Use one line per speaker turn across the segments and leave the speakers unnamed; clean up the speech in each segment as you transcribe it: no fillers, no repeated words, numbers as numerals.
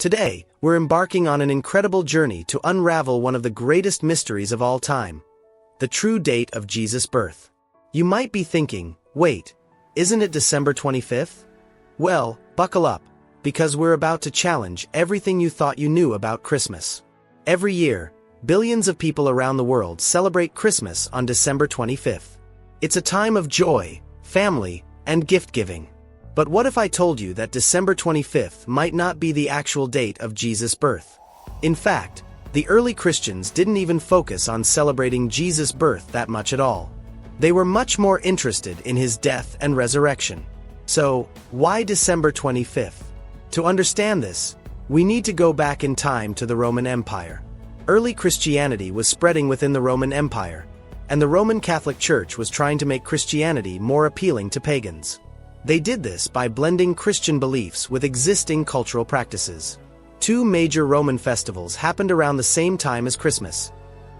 Today, we're embarking on an incredible journey to unravel one of the greatest mysteries of all time: the true date of Jesus' birth. You might be thinking, wait, isn't it December 25th? Well, buckle up, because we're about to challenge everything you thought you knew about Christmas. Every year, billions of people around the world celebrate Christmas on December 25th. It's a time of joy, family, and gift-giving. But what if I told you that December 25th might not be the actual date of Jesus' birth? In fact, the early Christians didn't even focus on celebrating Jesus' birth that much at all. They were much more interested in his death and resurrection. So, why December 25th? To understand this, we need to go back in time to the Roman Empire. Early Christianity was spreading within the Roman Empire, and the Roman Catholic Church was trying to make Christianity more appealing to pagans. They did this by blending Christian beliefs with existing cultural practices. Two major Roman festivals happened around the same time as Christmas: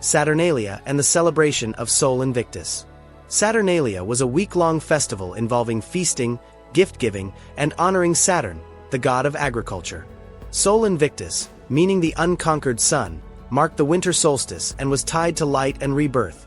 Saturnalia and the celebration of Sol Invictus. Saturnalia was a week-long festival involving feasting, gift-giving, and honoring Saturn, the god of agriculture. Sol Invictus, meaning the unconquered sun, marked the winter solstice and was tied to light and rebirth,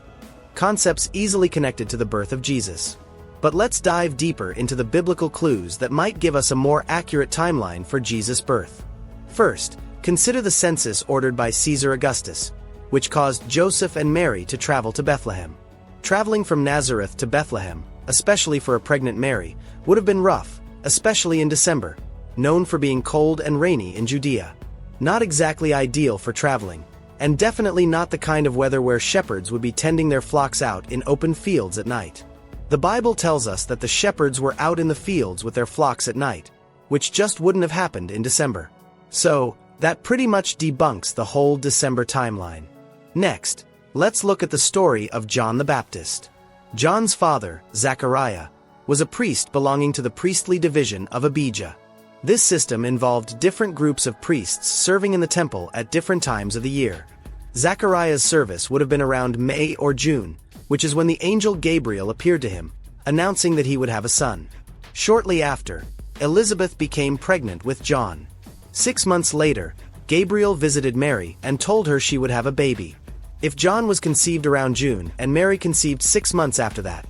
concepts easily connected to the birth of Jesus. But let's dive deeper into the biblical clues that might give us a more accurate timeline for Jesus' birth. First, consider the census ordered by Caesar Augustus, which caused Joseph and Mary to travel to Bethlehem. Traveling from Nazareth to Bethlehem, especially for a pregnant Mary, would have been rough, especially in December, known for being cold and rainy in Judea. Not exactly ideal for traveling, and definitely not the kind of weather where shepherds would be tending their flocks out in open fields at night. The Bible tells us that the shepherds were out in the fields with their flocks at night, which just wouldn't have happened in December. So, that pretty much debunks the whole December timeline. Next, let's look at the story of John the Baptist. John's father, Zechariah, was a priest belonging to the priestly division of Abijah. This system involved different groups of priests serving in the temple at different times of the year. Zechariah's service would have been around May or June, which is when the angel Gabriel appeared to him, announcing that he would have a son. Shortly after, Elizabeth became pregnant with John. 6 months later, Gabriel visited Mary and told her she would have a baby. If John was conceived around June and Mary conceived 6 months after that,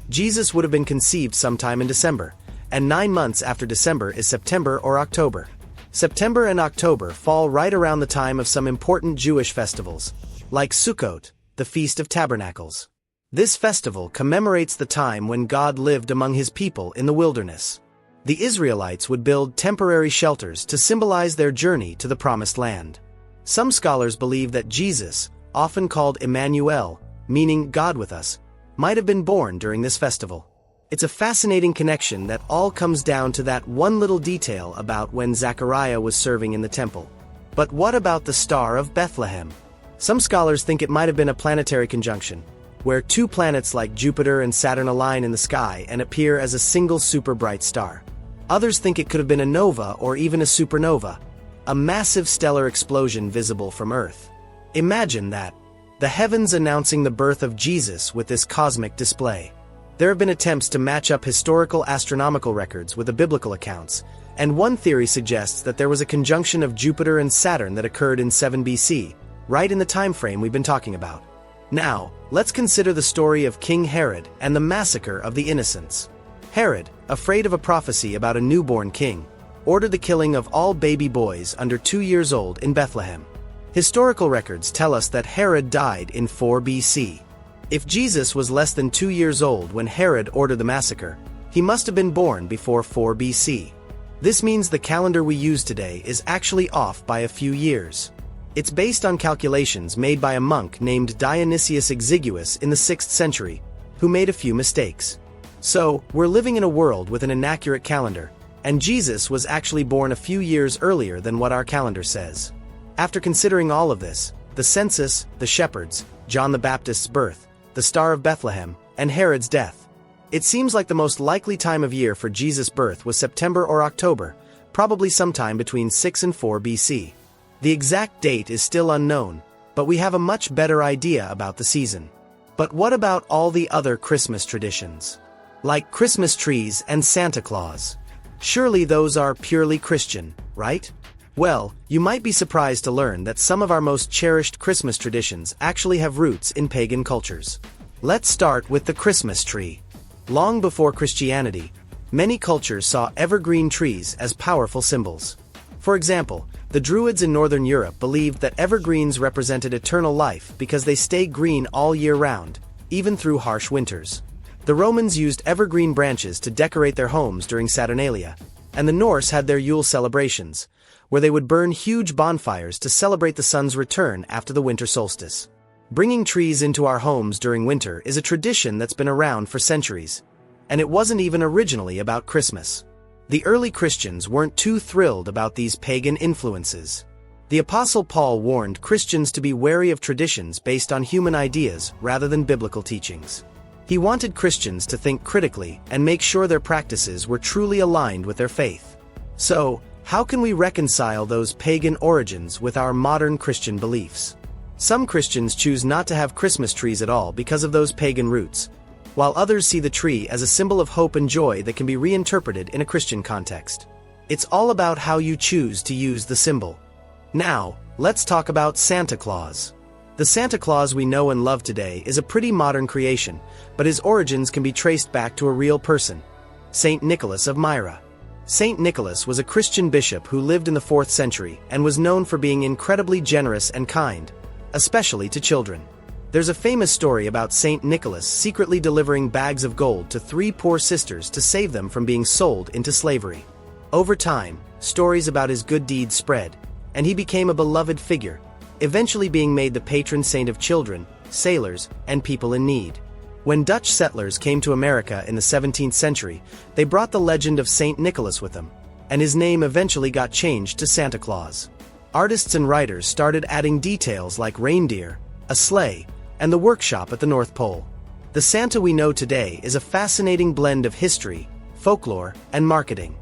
Jesus would have been conceived sometime in December, and 9 months after December is September or October. September and October fall right around the time of some important Jewish festivals, like Sukkot, the Feast of Tabernacles. This festival commemorates the time when God lived among his people in the wilderness. The Israelites would build temporary shelters to symbolize their journey to the Promised Land. Some scholars believe that Jesus, often called Emmanuel, meaning God with us, might have been born during this festival. It's a fascinating connection that all comes down to that one little detail about when Zechariah was serving in the temple. But what about the Star of Bethlehem? Some scholars think it might have been a planetary conjunction, where two planets like Jupiter and Saturn align in the sky and appear as a single super bright star. Others think it could have been a nova or even a supernova, a massive stellar explosion visible from Earth. Imagine that, the heavens announcing the birth of Jesus with this cosmic display. There have been attempts to match up historical astronomical records with the biblical accounts, and one theory suggests that there was a conjunction of Jupiter and Saturn that occurred in 7 BC, right in the time frame we've been talking about. Now, let's consider the story of King Herod and the massacre of the innocents. Herod, afraid of a prophecy about a newborn king, ordered the killing of all baby boys under 2 years old in Bethlehem. Historical records tell us that Herod died in 4 BC. If Jesus was less than 2 years old when Herod ordered the massacre, he must have been born before 4 BC. This means the calendar we use today is actually off by a few years. It's based on calculations made by a monk named Dionysius Exiguus in the 6th century, who made a few mistakes. So, we're living in a world with an inaccurate calendar, and Jesus was actually born a few years earlier than what our calendar says. After considering all of this, the census, the shepherds, John the Baptist's birth, the Star of Bethlehem, and Herod's death, it seems like the most likely time of year for Jesus' birth was September or October, probably sometime between 6 and 4 BC. The exact date is still unknown, but we have a much better idea about the season. But what about all the other Christmas traditions? Like Christmas trees and Santa Claus? Surely those are purely Christian, right? Well, you might be surprised to learn that some of our most cherished Christmas traditions actually have roots in pagan cultures. Let's start with the Christmas tree. Long before Christianity, many cultures saw evergreen trees as powerful symbols. For example, the Druids in Northern Europe believed that evergreens represented eternal life because they stay green all year round, even through harsh winters. The Romans used evergreen branches to decorate their homes during Saturnalia, and the Norse had their Yule celebrations, where they would burn huge bonfires to celebrate the sun's return after the winter solstice. Bringing trees into our homes during winter is a tradition that's been around for centuries, and it wasn't even originally about Christmas. The early Christians weren't too thrilled about these pagan influences. The Apostle Paul warned Christians to be wary of traditions based on human ideas rather than biblical teachings. He wanted Christians to think critically and make sure their practices were truly aligned with their faith. So, how can we reconcile those pagan origins with our modern Christian beliefs? Some Christians choose not to have Christmas trees at all because of those pagan roots, while others see the tree as a symbol of hope and joy that can be reinterpreted in a Christian context. It's all about how you choose to use the symbol. Now, let's talk about Santa Claus. The Santa Claus we know and love today is a pretty modern creation, but his origins can be traced back to a real person, Saint Nicholas of Myra. Saint Nicholas was a Christian bishop who lived in the 4th century and was known for being incredibly generous and kind, especially to children. There's a famous story about Saint Nicholas secretly delivering bags of gold to 3 poor sisters to save them from being sold into slavery. Over time, stories about his good deeds spread, and he became a beloved figure, eventually being made the patron saint of children, sailors, and people in need. When Dutch settlers came to America in the 17th century, they brought the legend of Saint Nicholas with them, and his name eventually got changed to Santa Claus. Artists and writers started adding details like reindeer, a sleigh, and the workshop at the North Pole. The Santa we know today is a fascinating blend of history, folklore, and marketing.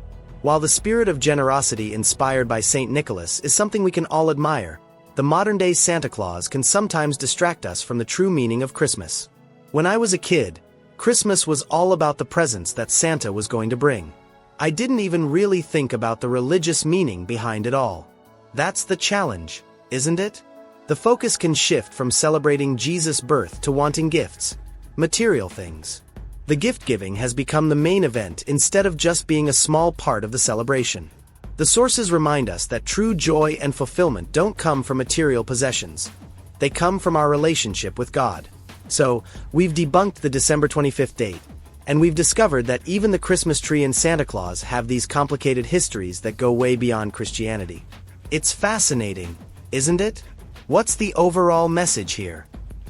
While the spirit of generosity inspired by Saint Nicholas is something we can all admire, the modern-day Santa Claus can sometimes distract us from the true meaning of Christmas. When I was a kid, Christmas was all about the presents that Santa was going to bring. I didn't even really think about the religious meaning behind it all. That's the challenge, isn't it? The focus can shift from celebrating Jesus' birth to wanting gifts, material things. The gift-giving has become the main event instead of just being a small part of the celebration. The sources remind us that true joy and fulfillment don't come from material possessions. They come from our relationship with God. So, we've debunked the December 25th date, and we've discovered that even the Christmas tree and Santa Claus have these complicated histories that go way beyond Christianity. It's fascinating, isn't it? What's the overall message here?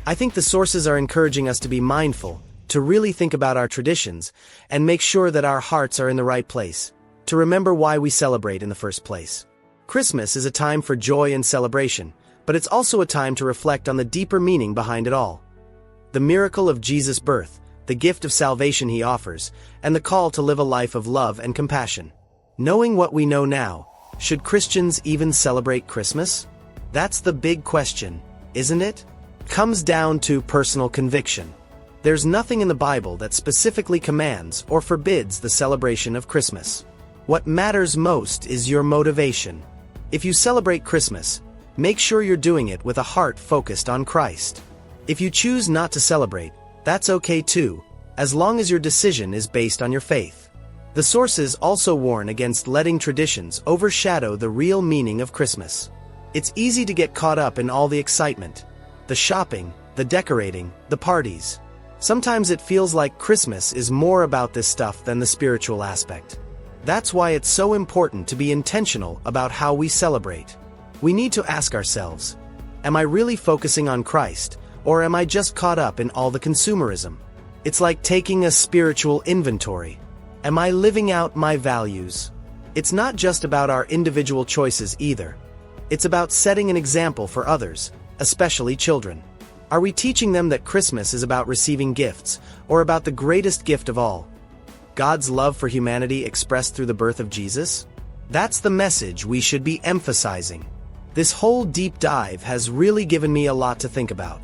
I think the sources are encouraging us to be mindful, to really think about our traditions, and make sure that our hearts are in the right place, to remember why we celebrate in the first place. Christmas is a time for joy and celebration, but it's also a time to reflect on the deeper meaning behind it all. The miracle of Jesus' birth, the gift of salvation he offers, and the call to live a life of love and compassion. Knowing what we know now, should Christians even celebrate Christmas? That's the big question, isn't it? Comes down to personal conviction. There's nothing in the Bible that specifically commands or forbids the celebration of Christmas. What matters most is your motivation. If you celebrate Christmas, make sure you're doing it with a heart focused on Christ. If you choose not to celebrate, that's okay too, as long as your decision is based on your faith. The sources also warn against letting traditions overshadow the real meaning of Christmas. It's easy to get caught up in all the excitement, the shopping, the decorating, the parties. Sometimes it feels like Christmas is more about this stuff than the spiritual aspect. That's why it's so important to be intentional about how we celebrate. We need to ask ourselves, am I really focusing on Christ? Or am I just caught up in all the consumerism? It's like taking a spiritual inventory. Am I living out my values? It's not just about our individual choices either. It's about setting an example for others, especially children. Are we teaching them that Christmas is about receiving gifts, or about the greatest gift of all, God's love for humanity expressed through the birth of Jesus? That's the message we should be emphasizing. This whole deep dive has really given me a lot to think about.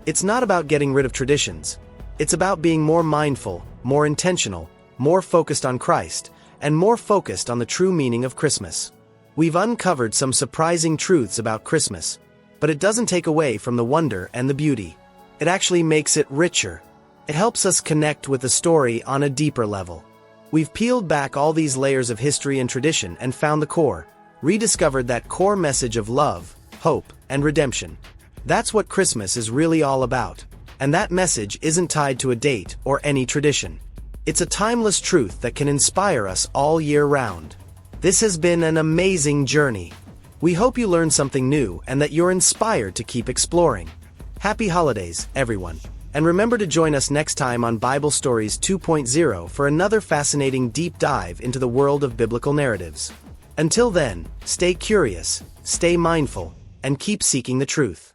It's not about getting rid of traditions. It's about being more mindful, more intentional, more focused on Christ, and more focused on the true meaning of Christmas. We've uncovered some surprising truths about Christmas, but it doesn't take away from the wonder and the beauty. It actually makes it richer. It helps us connect with the story on a deeper level. We've peeled back all these layers of history and tradition and found the core, rediscovered that core message of love, hope, and redemption. That's what Christmas is really all about, and that message isn't tied to a date or any tradition. It's a timeless truth that can inspire us all year round. This has been an amazing journey. We hope you learned something new and that you're inspired to keep exploring. Happy holidays, everyone. And remember to join us next time on Bible Stories 2.0 for another fascinating deep dive into the world of biblical narratives. Until then, stay curious, stay mindful, and keep seeking the truth.